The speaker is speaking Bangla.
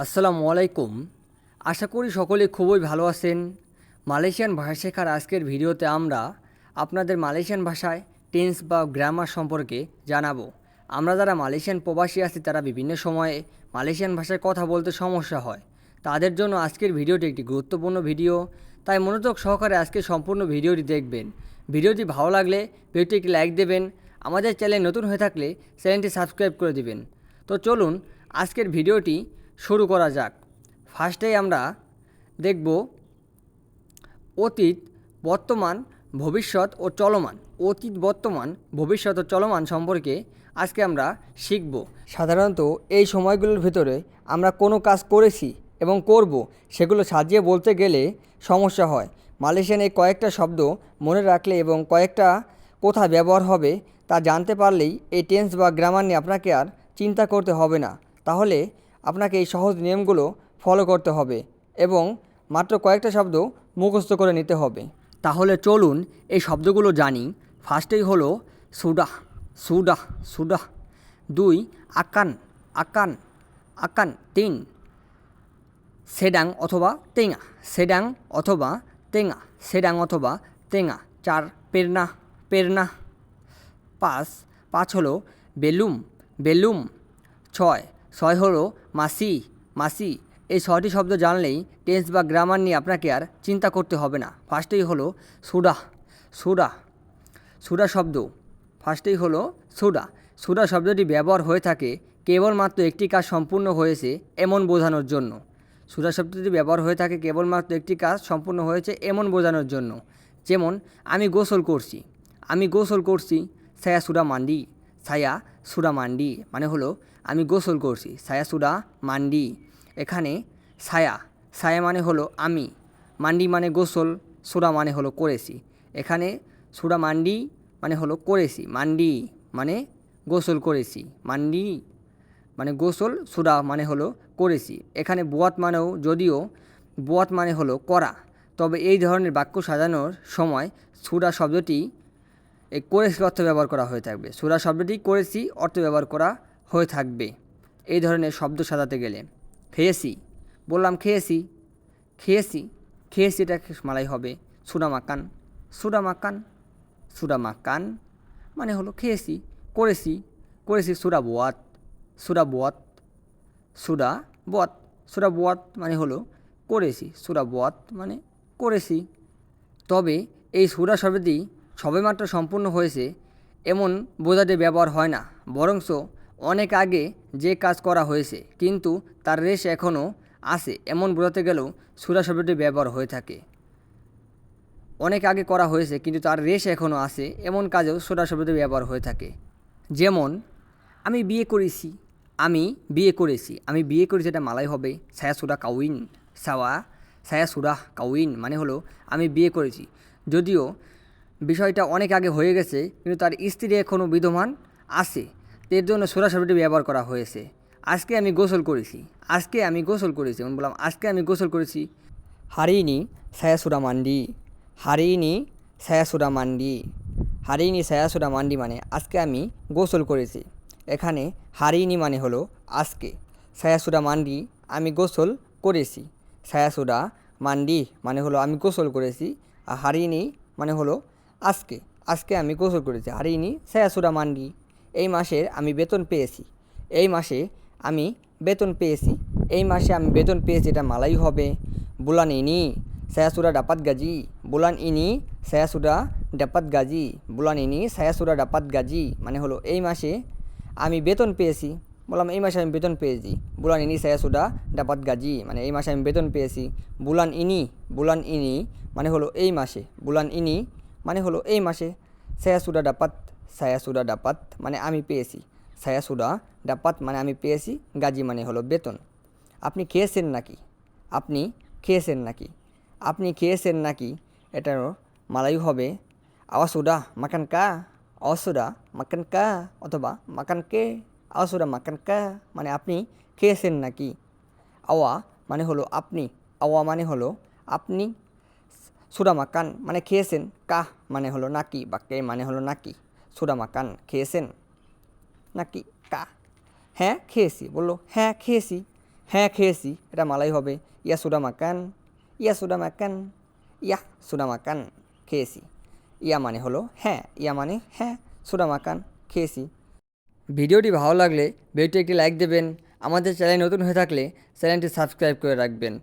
আসসালামু আলাইকুম। আশা করি সকলে খুবই ভালো আছেন। মালয়েশিয়ান ভাষা শেখার আজকের ভিডিওতে আমরা আপনাদের মালয়েশিয়ান ভাষায় টেন্স বা গ্রামার সম্পর্কে জানাবো। আমরা যারা মালয়েশিয়ান প্রবাসী আছি তারা বিভিন্ন সময়ে মালয়েশিয়ান ভাষায় কথা বলতে সমস্যা হয়। তাদের জন্য আজকের ভিডিওটি একটি গুরুত্বপূর্ণ ভিডিও, তাই মনোযোগ সহকারে আজকে সম্পূর্ণ ভিডিওটি দেখবেন। ভিডিওটি ভালো লাগলে ভিডিওটি একটি লাইক দেবেন। আমাদের চ্যানেল নতুন হয়ে থাকলে চ্যানেলটি সাবস্ক্রাইব করে দিবেন। তো চলুন আজকের ভিডিওটি শুরু করা যাক। ফার্স্টেই আমরা দেখব অতীত, বর্তমান, ভবিষ্যৎ ও চলমান। অতীত, বর্তমান, ভবিষ্যৎ ও চলমান সম্পর্কে আজকে আমরা শিখব। সাধারণত এই সময়গুলোর ভিতরে আমরা কোনো কাজ করেছি এবং করব, সেগুলো সাজিয়ে বলতে গেলে সমস্যা হয়। মালয়েশিয়ান এই কয়েকটা শব্দ মনে রাখলে এবং কয়েকটা কোথায় ব্যবহার হবে তা জানতে পারলেই এই টেন্স বা গ্রামার নিয়ে আপনাকে আর চিন্তা করতে হবে না। তাহলে আপনাকে এই সহজ নিয়মগুলো ফলো করতে হবে এবং মাত্র কয়েকটা শব্দ মুখস্থ করে নিতে হবে। তাহলে চলুন এই শব্দগুলো জানি। ফার্স্টেই হলো সুডাহ, সুডাহ, সুডাহ। 2 আকান, আকান, আকান। 3 সেডাং অথবা তেঙা, সেডাং অথবা তেঙা, সেডাং অথবা তেঙা। 4 পেরনা, পেরনা। 5 হলো বেলুম, বেলুম। 6 হলো মাসি, মাসি। এই 6টি শব্দ জানলেই টেন্স বা গ্রামার নিয়ে আপনাকে আর চিন্তা করতে হবে না। ফার্স্টেই হলো সুডাহ, সুডা, সুডা শব্দ। ফার্স্টেই হলো সুডা। সুডা শব্দটি ব্যবহার হয়ে থাকে কেবলমাত্র একটি কাজ সম্পূর্ণ হয়েছে এমন বোঝানোর জন্য। সুডা শব্দটি ব্যবহার হয়ে থাকে কেবলমাত্র একটি কাজ সম্পূর্ণ হয়েছে এমন বোঝানোর জন্য। যেমন আমি গোসল করছি, আমি গোসল করছি। সায়া সুডা মান্ডি, সায়া সুডা মান্ডি মানে হলো আমি গোসল করছি। সায়া সুডা মান্ডি। এখানে সায়া, সায়া মানে হলো আমি, মান্ডি মানে গোসল, সুডা মানে হলো করেছি। এখানে সুডা মান্ডি মানে হলো করেছি, মান্ডি মানে গোসল করেছি, মান্ডি মানে গোসল, সুডা মানে হলো করেছি। এখানে বুয়াত মানেও, যদিও বুয়াত মানে হলো করা, তবে এই ধরনের বাক্য সাজানোর সময় সুডা শব্দটি এই করেছি অর্থ ব্যবহার করা হয়ে থাকবে। সুডা শব্দটি করেছি অর্থ ব্যবহার করা হয়ে থাকবে এই ধরনের শব্দ সাজাতে গেলে। খেয়েছি, বললাম খেয়েছি, খেয়েছি, খেয়েছি, এটা মালাই হবে সুডা মাকান, সুডা মাকান, সুডা মাকান মানে হলো খেয়েছি। করেছি, করেছি সুডা বোয়াত, সুডা বোয়াত, সুডা বোয়াত, সুডা বোয়াত মানে হলো করেছি, সুডা বোয়াত মানে করেছি। তবে এই সুডা শব্দটি সবেমাত্র সম্পূর্ণ হয়েছে এমন বোঝাতে ব্যবহার হয় না, বরংস অনেক আগে যে কাজ করা হয়েছে কিন্তু তার রেশ এখনও আছে এমন বোঝাতে গেলেও সুডা শব্দটি ব্যবহার হয়ে থাকে। অনেক আগে করা হয়েছে কিন্তু তার রেশ এখনও আছে এমন কাজেও সুডা শব্দটি ব্যবহার হয়ে থাকে। যেমন আমি বিয়ে করেছি, আমি বিয়ে করেছি, আমি বিয়ে করেছি, এটা মালাই হবে সায়া সুডা কাউইন, সাওয়া সায়া সুডা কাউইন মানে হলো আমি বিয়ে করেছি। যদিও বিষয়টা অনেক আগে হয়ে গেছে কিন্তু তার স্ত্রী এখনও বিদ্যমান আছে, এর জন্য সুডা শব্দটি ব্যবহার করা হয়েছে। আজকে আমি গোসল করেছি, আজকে আমি গোসল করেছি, আমি বললাম আজকে আমি গোসল করেছি। হারিনি সায়া সুডা মান্ডি, হারিনি সায়া সুডা মান্ডি, হারিনি সায়া সুডা মান্ডি মানে আজকে আমি গোসল করেছি। এখানে হারিনি মানে হলো আজকে, সায়া সুডা মান্ডি আমি গোসল করেছি, সায়া সুডা মান্ডি মানে হলো আমি গোসল করেছি। আর হারিনি মানে হলো আজকে, আজকে আমি গোসল করেছি, হারিনি সায়া সুডা মান্ডি। এই মাসের আমি বেতন পেয়েছি, এই মাসে আমি বেতন পেয়েছি, এই মাসে আমি বেতন পেয়েছি, এটা মালাই হবে বুলান ইনি saya sudah dapat gaji, bulan ini saya sudah dapat gaji, bulan ini saya sudah dapat gaji মানে হলো এই মাসে আমি বেতন পেয়েছি, বললাম এই মাসে আমি বেতন পেয়েছি। bulan ini saya sudah dapat gaji মানে এই মাসে আমি বেতন পেয়েছি। bulan ini, bulan ini মানে হলো এই মাসে, bulan ini মানে হলো এই মাসে। saya sudah dapat, saya sudah dapat মানে আমি পেয়েছি, saya sudah dapat মানে আমি পেয়েছি, গাজি মানে হলো বেতন। আপনি খেয়েছেন নাকি, আপনি খেয়েছেন নাকি, আপনি খেয়েছেন নাকি এটার মালাই হবে আওয়াজ সুডা মাকান কা, আওয়াজ সুডা মাকান কা অথবা মাকান কে, আওয়াজ সুডা মাকান কা মানে আপনি খেয়েছেন নাকি। আওয়া মানে হলো আপনি, আওয়া মানে হলো আপনি, সুডা মাকান মানে খেয়েছেন, কা মানে হলো নাকি বা কে মানে হলো নাকি। সুডা মাকান খেয়েছেন নাকি, কা। হ্যাঁ খেয়েছি, বললো হ্যাঁ খেয়েছি, হ্যাঁ খেয়েছি, এটা মালাই হবে। ইয়া সুডা মাকান, ইয়া সুডা মাকান, ইয়া সুডা মাকান, খেয়েছি। ইয়া মানে হলো হ্যাঁ, ইয়া মানে হ্যাঁ, সুডা মাকান, খেয়েছি। ভিডিওটি ভালো লাগলে ভিডিওটি একটি লাইক দেবেন। আমাদের চ্যানেল নতুন হয়ে থাকলে চ্যানেলটি সাবস্ক্রাইব করে রাখবেন।